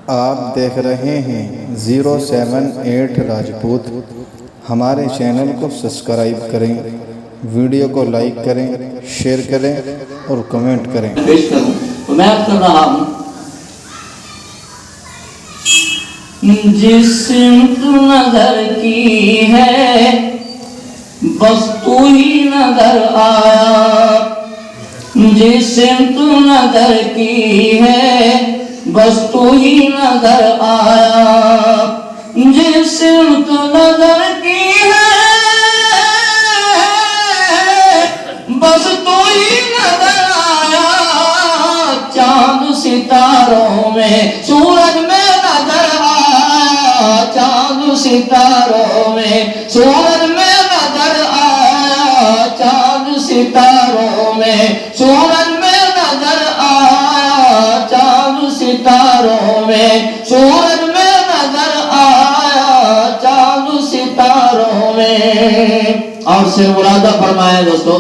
آپ دیکھ رہے ہیں 078 راجپوت۔ ہمارے چینل کو سبسکرائب کریں، ویڈیو کو لائک کریں، شیئر کریں اور کمنٹ کریں۔ پیش کروں تو میں کر رہا ہوں، جس سمت نظر کی ہے بس تو ہی نظر آیا، جس سمت نظر کی ہے بس تو ہی نظر آیا، جس سمت نظر کی ہے بس تو ہی نظر آیا، چاند ستاروں میں سورج میں نظر آیا، چاند ستاروں میں سورج میں نظر آیا، چاند ستاروں میں سورج میں نظر آیا، چاند ستاروں میں سورج میں نظر آیا، چاند ستاروں میں۔ اور سے مرادہ فرمائے دوستو،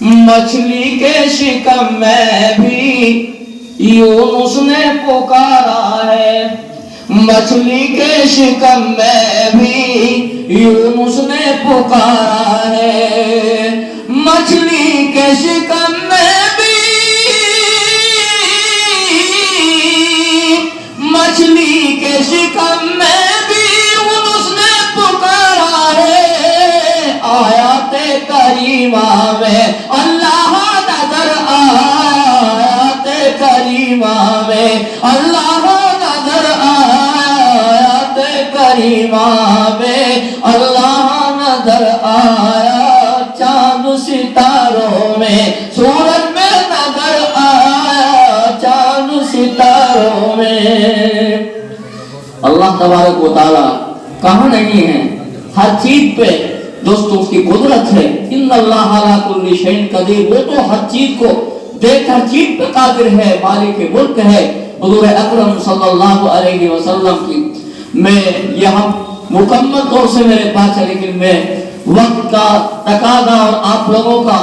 مچھلی کے شکم میں بھی یونس نے پکارا ہے، مچھلی کے شکم میں بھی یونس نے پکارا ہے، مچھلی کے شکم میں بھی، مچھلی کے شکم میں بھی یونس نے پکارا ہے، آیات کریمہ میں اللہ نظر آیا، آیات کریمہ میں اللہ نظر آیا، آیات کریمہ میں اللہ نظر آیا، چاند ستاروں میں سورج میں نظر آیا، چاند ستاروں میں۔ اللہ تبارک و تعالیٰ کہاں نہیں ہے؟ ہر چیز پہ دوستو اس کی قدرت ہے، ان اللہ علی کل شیء قدیر، وہ تو ہر چیز کو دیکھ ہر چیز پہ قادر ہے، مالک ملک ہے۔ حضور اکرم صلی اللہ علیہ وسلم کی میں یہاں مکمل طور سے میرے پاس ہے، لیکن میں وقت کا تقاضا اور آپ لوگوں کا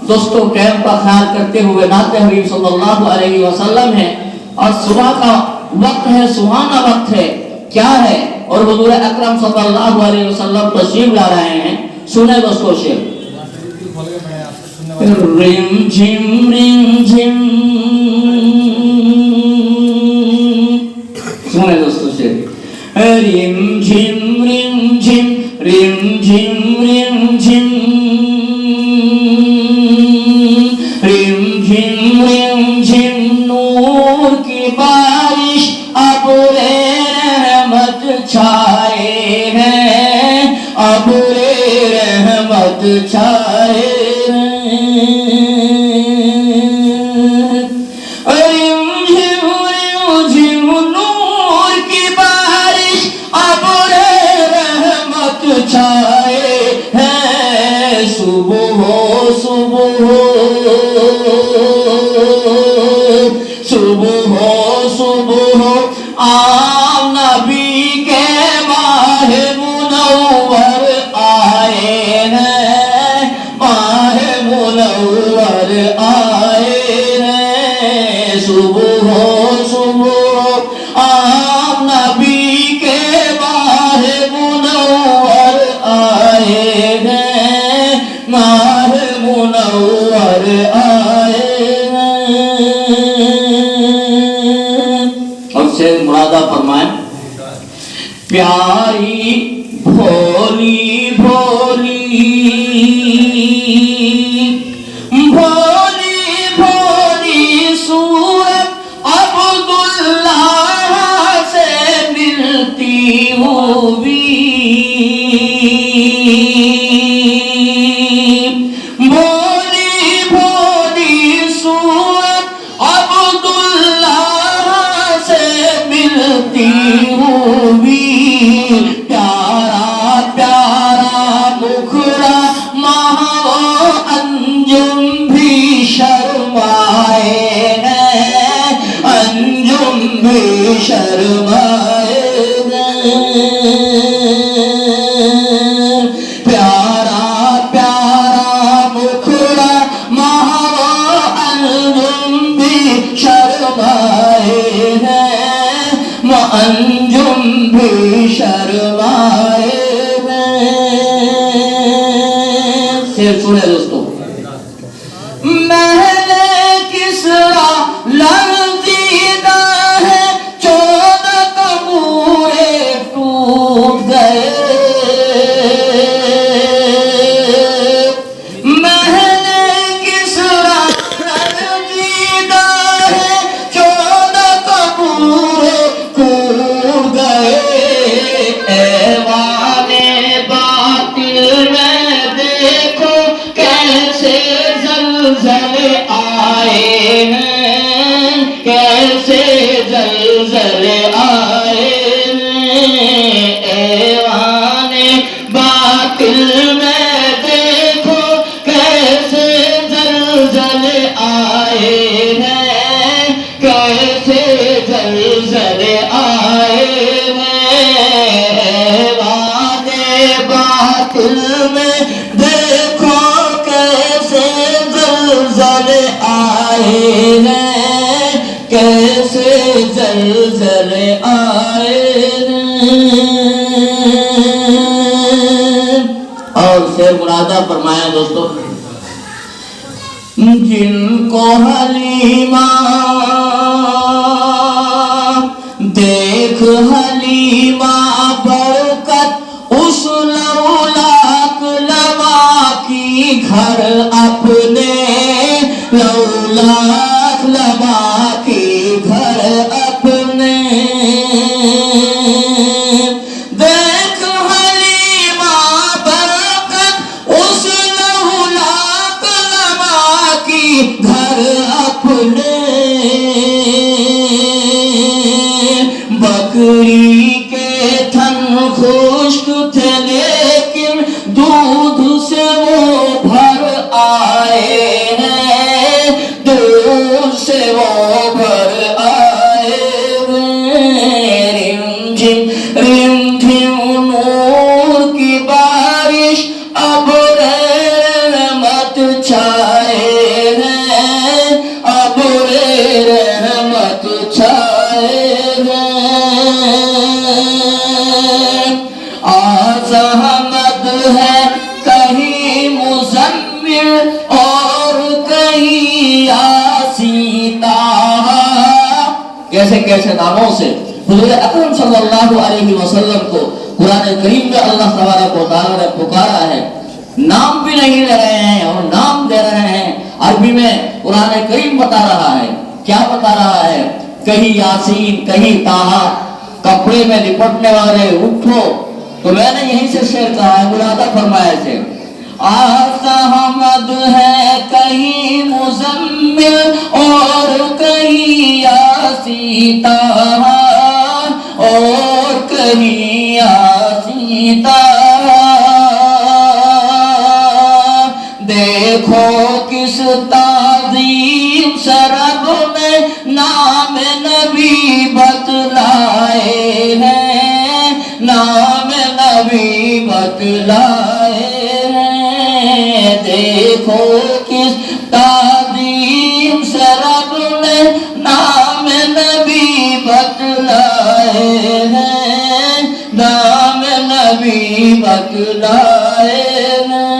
دوستو ٹائم کا خیال کرتے ہوئے نعت حبیب صلی اللہ علیہ وسلم ہے، اور صبح کا وقت ہے، سہانا وقت ہے، کیا ہے؟ اور حضور اکرم صلی اللہ علیہ وسلم تشریف لا رہے ہیں، سنیں دوستو شعر۔ رم جھم رم جھم، سنیں دوستو شعر۔ رم جھم رم جھم، رم جھم رم جھم، رم جھم رم جھم، نور کی بارش ابر رحمت چھائے ہیں، ابر رحمت چھائے ہیں، رم جھم رم جھم، نور کی بارش ابر رحمت چھائے ہیں، صبح ہو صبح ہو، صبح ہو صبح ہو، آم نبی کے ماہ منور آئے ہیں، ماہ منور آئے ہیں، صبح ہو صبح ہو، آم نبی کے ماہ منور آئے ہیں، ماہ منور آئے ہیں۔ اور سے مرادہ فرمائیں، پیاری بھولی بھولی، بھولی بھولی صورت عبداللہ سے ملتی ہوئی، بھولی بھولی صورت عبداللہ سے ملتی ہوئی، پیارا پیارا مکھڑا ماہو انجم بھی شرمائے ہیں، انجم بھی شرمائے ہیں، پیارا پیارا مکھڑا ماہو انجم بھی شرمائے ہیں، انجم بھی شرمائے ہیں۔ شعر سنے دوستو۔ محل کسریٰ لرزیدہ ہے، 14 تنبورے ٹوٹ گئے۔ محل کسریٰ لرزیدہ ہے، 14 تنبورے ٹوٹ گئے۔ ایوان باطل میں دیکھو کیسے زلزلے آئے ہیں، کیسے زلزلے آئے ہیں۔ ایوان باطل میں دیکھو کیسے زلزلے آئے ہیں، کیسے زلزلے آئے ہیں۔ ایوان باطل میں دیکھو کیسے زلزلے آئے ہیں، کیسے زلزلے آئے ہیں۔ اور شعر مرادہ فرمایا دوستو۔ جن کو حلیمہ دیکھ حلیمہ برکت اس لولاک لوا کی، گھر اپنے لولاک لوا کی، گھر اپنے۔ دیکھ حلیمہ برکت اس لولاک لوا کی، گھر اپنے۔ بکری کے تھن خشک تھے لیکن دودھ سے وہ بھر آئے ہیں، دودھ سے وہ بھر آئے ہیں۔ رمجھم رمجھم نور کی بارش اب رحمت چھائے ہیں، اب رحمت چھائے ہیں۔ آزمد ہے کہیں مزمل اور کہیں یاسین طٰہٰ۔ کیسے کیسے ناموں سے حضور اکرم صلی اللہ علیہ وسلم کو قرآن کریم میں اللہ تبارک و تعالیٰ نے پکارا ہے۔ نام بھی نہیں لے رہے ہیں اور نام دے رہے ہیں۔ عربی میں قرآن کریم بتا رہا ہے، کیا بتا رہا ہے؟ کہیں یاسین، کہیں طٰہٰ۔ کپڑے میں لپٹنے والے اٹھو، تو میں نے یہیں سے شعر کہا ہے، مرادہ فرمایا سے۔ آسحمد ہے کہیں مزمل اور کہیں یاسین طٰہٰ، اور کہیں یاسین طٰہٰ۔ دیکھو کس تعظیم سے رب نے نام نبی بتلائے ہیں، نام نبی بتلائے ہیں۔ دیکھو کس تعظیم سے رب نے نام نبی بتلائے ہیں، نام نبی بتلائے ہیں۔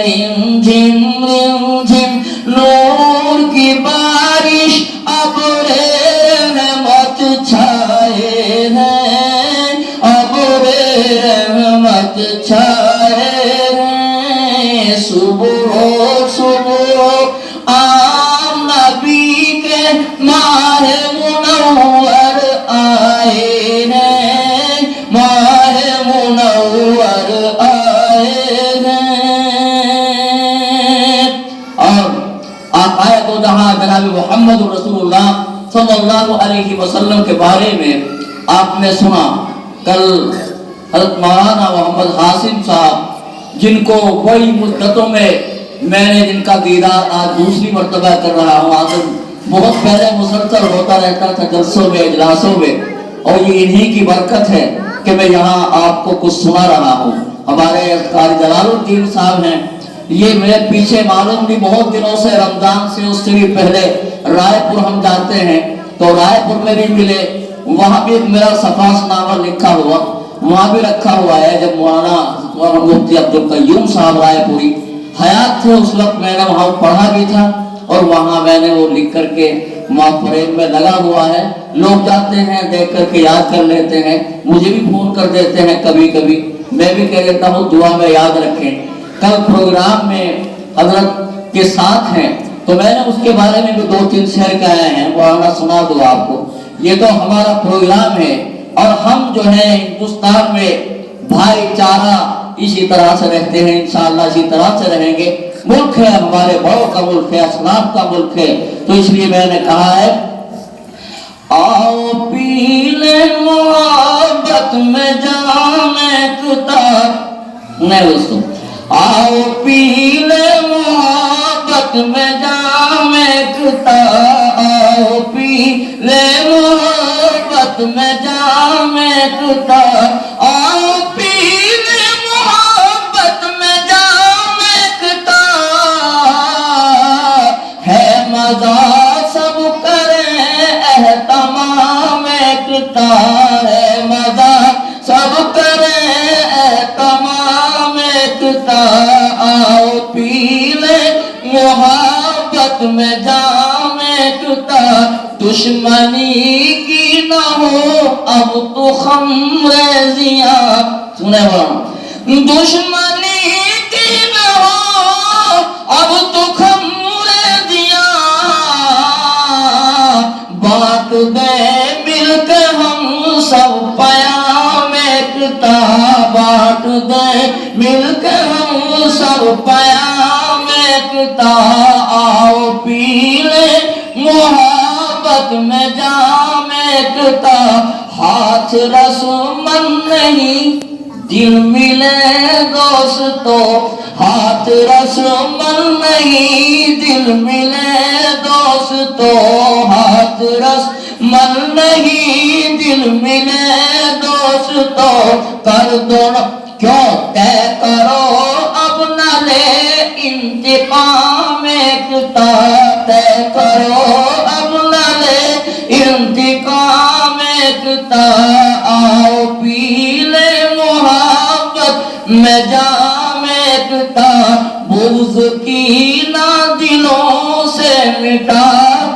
رمجھم رمجھم نور کی بارش اب رحمت چھائے ہیں، اب رحمت چھائے ہیں۔ صبح صبح آم نبی کے ماہ منور آئے ہیں، ماہ منور آئے ہیں۔ اور آقائے دو جہاں جناب محمد رسول اللہ صلی اللہ علیہ وسلم کے بارے میں آپ نے سنا۔ کل حضرت مولانا محمد قاسم صاحب، جن کو بڑی مدتوں میں نے جن کا دیدار آج دوسری مرتبہ کر رہا ہوں، آج بہت پہلے مسلسل ہوتا رہتا تھا جلسوں میں، اجلاسوں میں، اور یہ انہی کی برکت ہے کہ میں یہاں آپ کو کچھ سنا رہا ہوں۔ ہمارے قاری جلال الدین صاحب ہیں، یہ میرے پیچھے معلوم نہیں بہت دنوں سے، رمضان سے اس سے بھی پہلے رائے پور ہم جاتے ہیں، تو رائے پور میں بھی ملے، وہاں بھی میرا صفاس نامہ لکھا ہوا وہاں بھی رکھا ہوا ہے. جب مولانا مفتی عبدالقیوم صاحب رائے پوری حیات تھے اس وقت میں نے وہاں پڑھا بھی تھا اور وہاں میں نے وہ لکھ کر کے وہاں فریم میں لگا ہوا ہے. لوگ جاتے ہیں دیکھ کر کے یاد کر لیتے ہیں, مجھے بھی فون کر دیتے ہیں کبھی کبھی, میں بھی کہہ دیتا ہوں دعا میں یاد رکھیں. کل پروگرام میں حضرت کے ساتھ ہیں تو میں نے اس کے بارے میں بھی 2-3 شعر کہے ہیں, وہ آنا سنا دو آپ کو. یہ تو ہمارا پروگرام ہے اور ہم جو ہے ہندوستان میں بھائی چارہ اسی طرح سے رہتے ہیں, انشاءاللہ اسی طرح سے رہیں گے. ملک ہے ہمارے بڑوں کا ملک ہے, اسلام کا ملک ہے, تو اس لیے میں نے کہا ہے آؤ پی لے محبت میں جام کتاب. نہیں دوستو, آؤ پی لے محبت میں جام کتاب, آؤ پی لے محبت میں جام کتاب, آؤ پی لے محبت میں جام کتاب. ہے مزہ سب کریں اہتمام کتاب, ہے مزہ سب کریں اہتمام کتاب. آؤ پی لے محبت میں جام کتاب. دشمنی کی نہ ہو اب تو خمریزیاں. سنے بڑا, دشمنی کی نہ ہو اب تو خمریزیاں. بات دے مل کے ہم سب پیام کتاب, بات دے مل کے ہم سب پیام کتاب. آؤ پی لے محبت میں جام کتاب. ہاتھ رسمن نہیں دل ملے دوستو, ہاتھ رسمن نہیں دل ملے دوستو, ہاتھ رسمن نہیں دل ملے دوستو. کر دو کیوں طے کرو اب نہ لے انتقام کتاب, طے کرو اب نہ لے انتقام کتاب. آؤ پی لے محبت میں جام کتاب. بغض کی نہ دلوں سے مٹا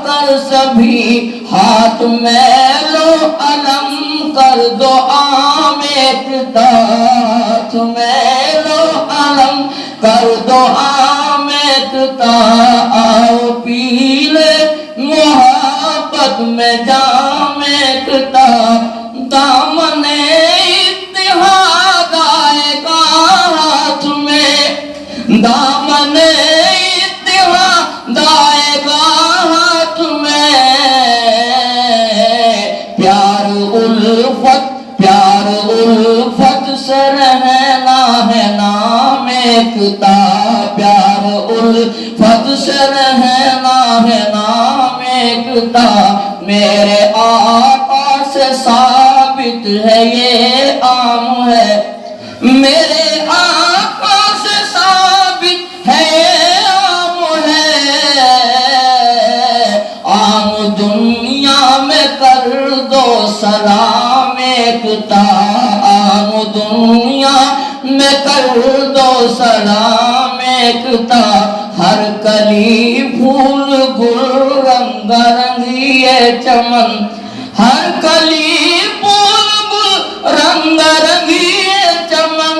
کر سبھی ہاتھ میں لو علم کر دو عام کتاب, ہاتھ میں لو علم کر دو عام کتاب. آؤ پی لے محبت میں جام کتاب. دامن اتحاد آئے گا ہاتھ میں, دامن اتحاد آئے گا ہاتھ میں. پیار الفت سے رہنا ہے نام کتاب, پیار الفت سے رہنا ہے نام کتاب. میرے آقا سے ثابت ہے یہ عام ہے, میرے آقا سے ثابت ہے یہ عام ہے. عام دنیا میں کر دو سلام کتاب, عام دنیا میں کر دو سلام کتاب. ہر کلی پھول گل رنگ رنگی چمن, ہر کلی پھول گل رنگ رنگی چمن.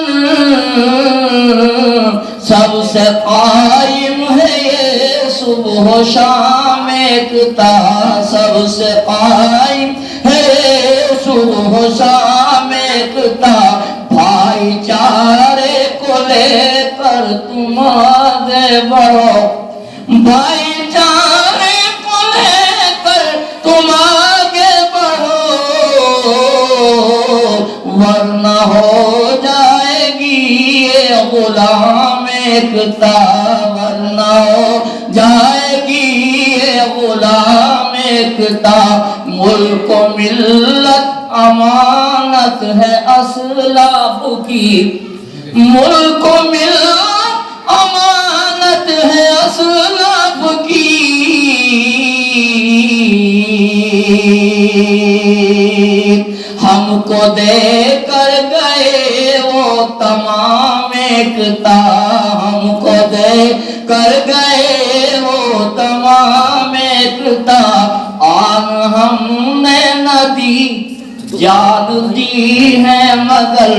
سب سے قائم ہے یہ صبح و شام کتاب, سب سے قائم ہے یہ صبح و شام کتاب. بھائی چارے کو لے کر تم آگے بڑھو, بھائی چارے کو لے کر تم آگے بڑھو, ورنہ ہو جائے گی یہ غلام کتاب, ورنہ ہو جائے گی یہ غلام کتاب. ملک و ملت امانت ہے اسلاف کی, ملک و ملت امانت ہے اسلاف کی. ہم کو دے کر گئے وہ تمام ایکتا، ہم کو دے کر گئے وہ تمام ایکتا، آن ہم نے نہ دی جان دی ہے مگر،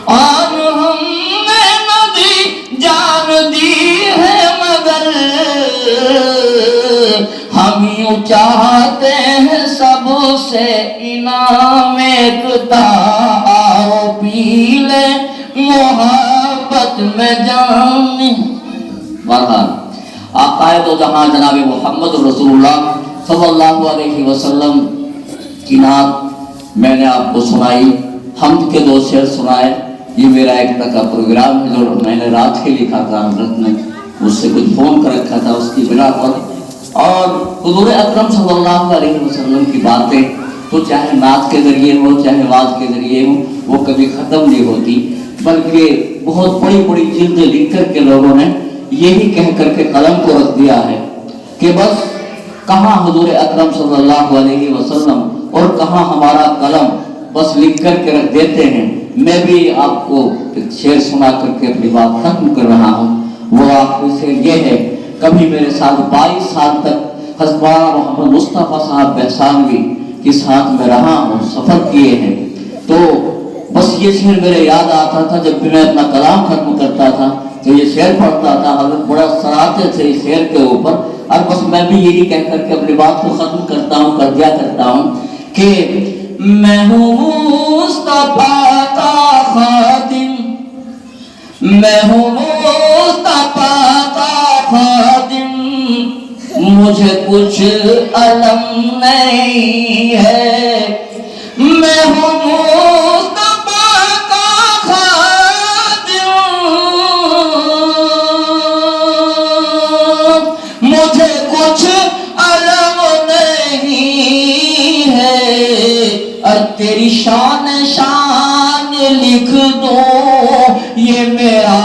آن ہم نے نہ دی جان دی ہے مگر، ہم یوں چاہتے ہیں سب سے انعام ایکتا، آؤ پی لے محبت میں جان۔ بہرحال آقا دو جہاں جناب محمد رسول اللہ صلی اللہ علیہ وسلم کی نعت میں نے آپ کو سنائی، حمد کے 2 شعر سنائے۔ یہ میرا ایک طرح کا پروگرام ہے جو میں نے رات کے لکھا تھا، حضرت نے مجھ سے کچھ فون کر رکھا تھا اس کی بنا پر، اور حضور اکرم صلی اللہ علیہ وسلم کی باتیں تو چاہے نعت کے ذریعے ہو چاہے واز کے ذریعے ہو وہ کبھی ختم نہیں ہوتی، بلکہ بہت بڑی بڑی جلدیں لکھ کر کے لوگوں نے یہی کہہ کر کے قلم کو رکھ دیا ہے کہ بس کہاں حضور اکرم صلی اللہ علیہ وسلم اور کہاں ہمارا قلم، بس لکھ کر کے رکھ دیتے ہیں۔ میں بھی آپ کو ایک شعر سنا کر کے اپنی بات ختم کر رہا ہوں، وہ آپ سے یہ ہے، کبھی میرے ساتھ 22 سال تک حضرت محمد مصطفیٰ صاحب بہسانوی کے ساتھ میں رہا ہوں، سفر کیے ہیں، تو بس یہ شعر میرے یاد آتا تھا جب بھی میں اپنا کلام ختم کرتا تھا تو یہ شعر پڑھتا تھا، حضرت بڑا سراہتے تھے اس شعر کے اوپر، اور بس میں بھی یہی کہہ کر کے اپنی بات کو ختم کرتا ہوں، کر دیا کرتا ہوں کہ میں ہوں مصطفیٰ کا خادم، میں ہوں مصطفیٰ کا خادم، مجھے کچھ علم نہیں ہے، میں ہوں مصطفیٰ کا خادم، مجھے کچھ علم نہیں ہے، اور تیری شان شان لکھ دو یہ میرا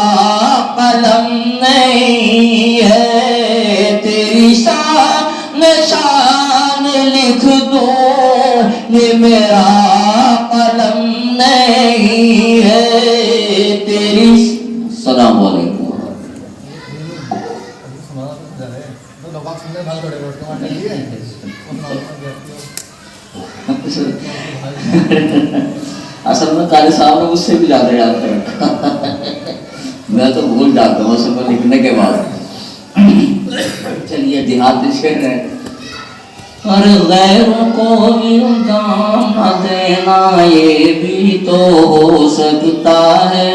قلم نہیں ہے، تیری شان شان لکھ دو یہ میرا قلم نہیں ہے، تیری۔ السلام علیکم۔ اصل میں قاری صاحب نے مجھ سے بھی زیادہ یاد کر رکھا، میں تو بھول جاتا ہوں اصل میں لکھنے کے بعد۔ چلیے دیہاتی شعر ہے۔ اور غیروں کو الزام نہ دینا یہ بھی تو ہو سکتا ہے،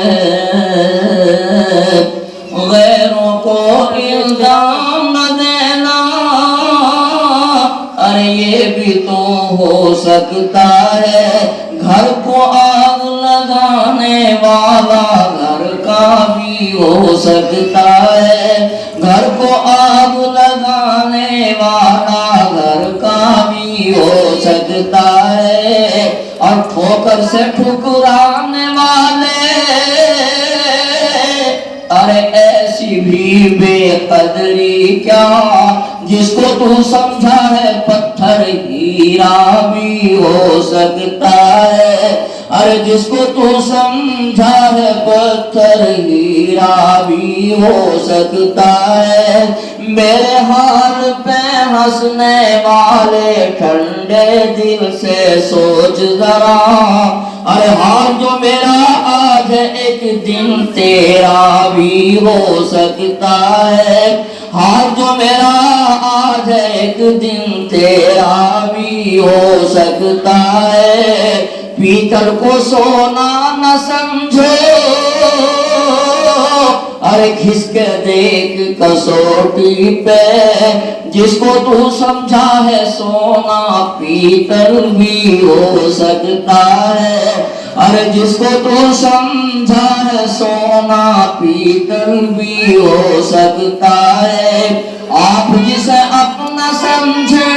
غیروں کو الزام نہ دینا ارے یہ بھی تو ہو سکتا ہے، گھر کو آگ لگانے والا گھر کا بھی ہو سکتا ہے، گھر کو آگ لگانے والا گھر کا بھی ہو سکتا ہے، اور ٹھوکر سے ٹھکرانے والے ارے ایسی بھی بے قدری کیا، جس کو تو سمجھا ہے پتھر ہیرا بھی ہو سکتا ہے، ارے جس کو تو سمجھا ہے پتھر ہیرا بھی ہو سکتا ہے، میرے حال پہ ہنسنے والے ٹھنڈے دل سے سوچ ذرا، ارے حال جو میرا آج ایک دن تیرا بھی ہو سکتا ہے، حال جو میرا آج ایک دن تیرا بھی ہو سکتا ہے، پیتل کو سونا نہ سمجھو ارے کھس کے دیکھ کسوٹی پہ، جس کو تو سمجھا ہے سونا پیتل بھی ہو سکتا ہے، ارے جس کو تو سمجھا ہے سونا پیتل بھی ہو سکتا ہے، آپ جسے اپنا سمجھیں